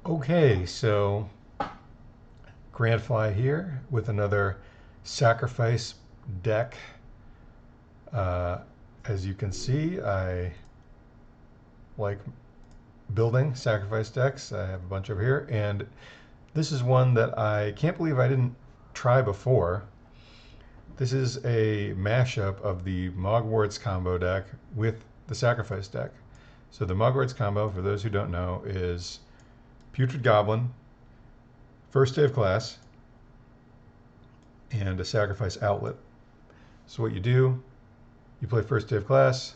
Okay, so Grand Fly here with another sacrifice deck. Uh, as you can see, I like building sacrifice decks. I have a bunch over here, and this is one that I can't believe I didn't try before. This is a mashup of the Moggwarts combo deck with the sacrifice deck. So the Moggwarts combo, for those who don't know, is Putrid Goblin, first day of class, and a sacrifice outlet. So what you do, you play first day of class,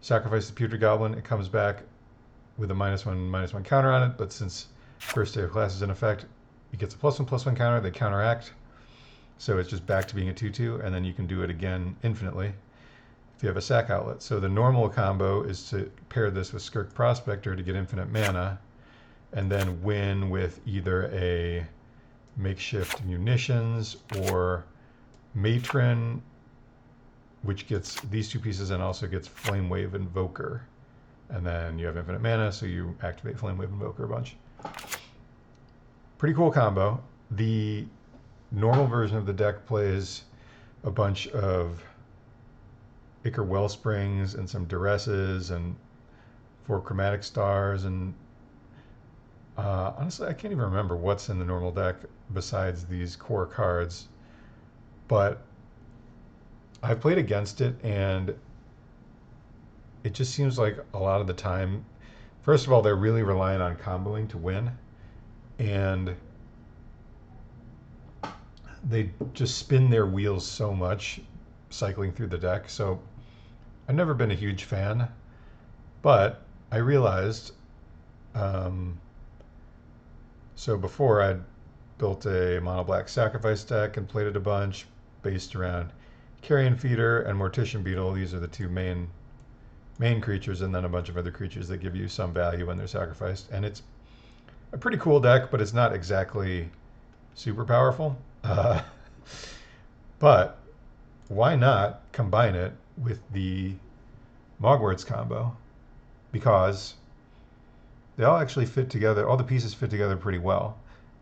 sacrifice the Putrid Goblin, it comes back with a -1/-1 counter on it, but since first day of class is in effect, it gets a +1/+1 counter, they counteract, so it's just back to being a 2/2, and then you can do it again infinitely if you have a sack outlet. So the normal combo is to pair this with Skirk Prospector to get infinite mana, and then win with either a makeshift munitions or matron, which gets these two pieces and also gets Flame Wave Invoker. And then you have infinite mana, so you activate Flame Wave Invoker a bunch. Pretty cool combo. The normal version of the deck plays a bunch of Ichor Wellsprings and some Duresses and 4 Chromatic Stars, and honestly, I can't even remember what's in the normal deck besides these core cards. But I've played against it, and it just seems like a lot of the time, first of all, they're really relying on comboing to win, and they just spin their wheels so much cycling through the deck. So I've never been a huge fan, but I realized, so before I'd built a mono black sacrifice deck and played it a bunch based around Carrion Feeder and Mortician Beetle. These are the two main creatures, and then a bunch of other creatures that give you some value when they're sacrificed. And it's a pretty cool deck, but it's not exactly super powerful. But why not combine it with the Moggwarts combo? Because they all actually fit together. All the pieces fit together pretty well.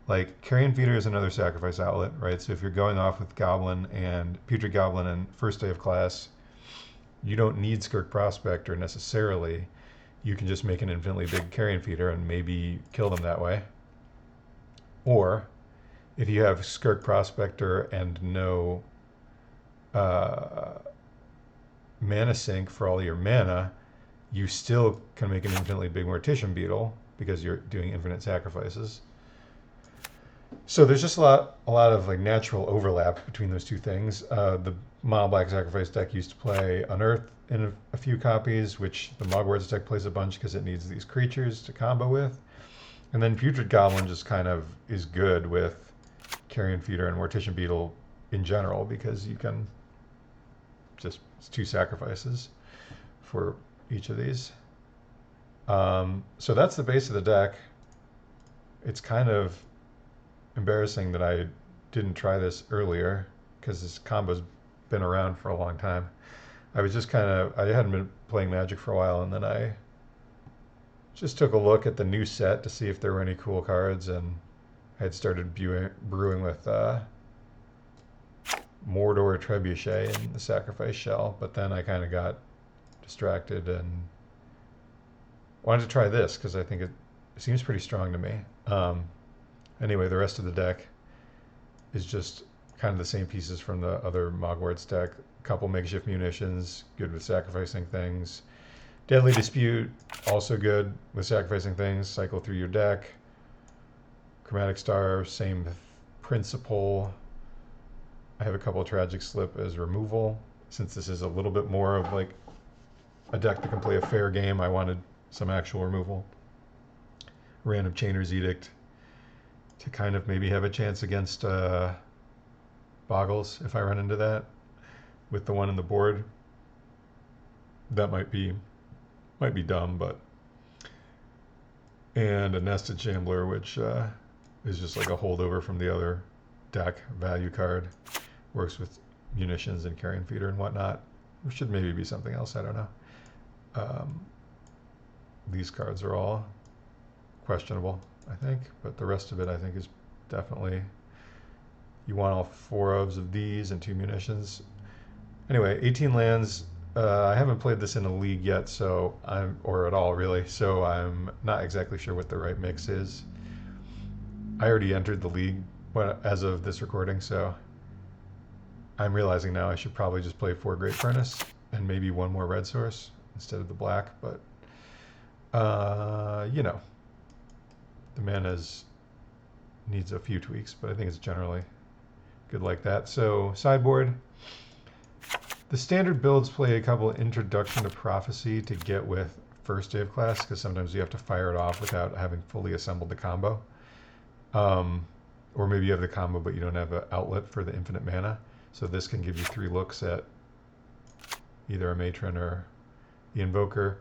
Like, Carrion Feeder is another sacrifice outlet, right? So if you're going off with Goblin and Putrid Goblin and first day of class, you don't need Skirk Prospector necessarily. You can just make an infinitely big Carrion Feeder and maybe kill them that way. Or if you have Skirk Prospector and no mana sink for all your mana, you still can make an infinitely big Mortician Beetle because you're doing infinite sacrifices. So there's just a lot of like natural overlap between those two things. The mono black sacrifice deck used to play Unearth in a few copies, which the Moggwarts deck plays a bunch because it needs these creatures to combo with. And then Putrid Goblin just kind of is good with Carrion Feeder and Mortician Beetle in general because you can just, it's 2 sacrifices for each of these. So that's the base of the deck. It's kind of embarrassing that I didn't try this earlier because this combo's been around for a long time. I was just I hadn't been playing Magic for a while, and then I just took a look at the new set to see if there were any cool cards, and I had started brewing with Mordor Trebuchet and the Sacrifice Shell, but then I kind of got distracted and wanted to try this because I think it seems pretty strong to me. Anyway, the rest of the deck is just kind of the same pieces from the other Moggwarts deck. A couple makeshift munitions, good with sacrificing things. Deadly Dispute, also good with sacrificing things. Cycle through your deck. Chromatic Star, same principle. I have a couple of Tragic Slip as removal. Since this is a little bit more of like a deck that can play a fair game, I wanted some actual removal. Random Chainer's Edict to kind of maybe have a chance against Boggles if I run into that with the one on the board. That might be dumb, but, and a Nested Shambler, which is just like a holdover from the other deck value card. Works with munitions and Carrion Feeder and whatnot. Or should maybe be something else, I don't know. These cards are all questionable. I think, but the rest of it I think is definitely, you want all 4 ofs of these and 2 munitions. Anyway, 18 lands. I haven't played this in a league yet, or at all really, so I'm not exactly sure what the right mix is. I already entered the league as of this recording, so I'm realizing now I should probably just play 4 Great Furnace and maybe 1 more red source instead of the black, but you know, the mana needs a few tweaks, but I think it's generally good like that. So sideboard, the standard builds play a couple Introduction to Prophecy to get with first day of class, because sometimes you have to fire it off without having fully assembled the combo. Or maybe you have the combo but you don't have an outlet for the infinite mana. So this can give you 3 looks at either a matron or the invoker.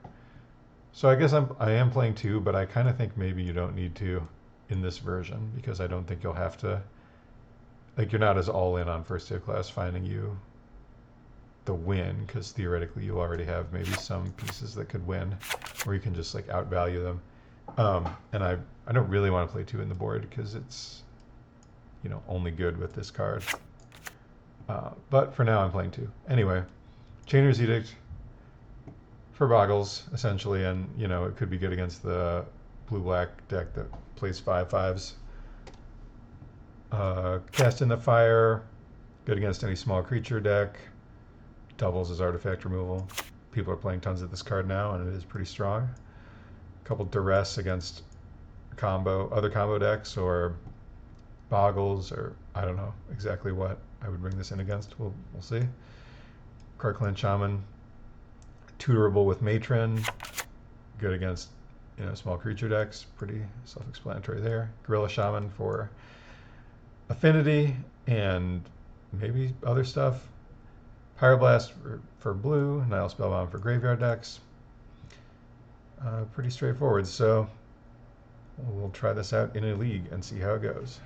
So I guess I am playing 2, but I kind of think maybe you don't need to in this version, because I don't think you'll have to, like, you're not as all in on first day of class finding you the win, because theoretically you already have maybe some pieces that could win, or you can just like outvalue them. And I don't really want to play 2 in the board because it's, you know, only good with this card. But for now I'm playing 2. Anyway, Chainer's Edict for Boggles essentially, and you know, it could be good against the blue-black deck that plays 5/5s. Cast in the Fire, good against any small creature deck. Doubles as artifact removal. People are playing tons of this card now, and it is pretty strong. A couple Duress against other combo decks, or Boggles, or I don't know exactly what I would bring this in against. We'll see. Karkland Shaman, tutorable with Matron, good against, you know, small creature decks. Pretty self-explanatory there. Gorilla Shaman for affinity and maybe other stuff. Pyroblast for blue, Nile Spellbound for graveyard decks. Pretty straightforward, so we'll try this out in a league and see how it goes.